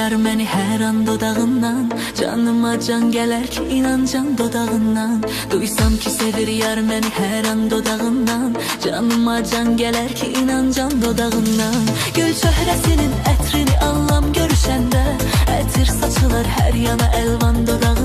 yar məni hər an dodağından. Canıma can gələr ki inan can dodağından. Duysam ki sevir yar məni hər an dodağından. Canıma can gələr ki inan can dodağından. Gül çöhrəsinin ətrini anlam görüşəndə, ətir saçılar hər yana əlvan dodağından.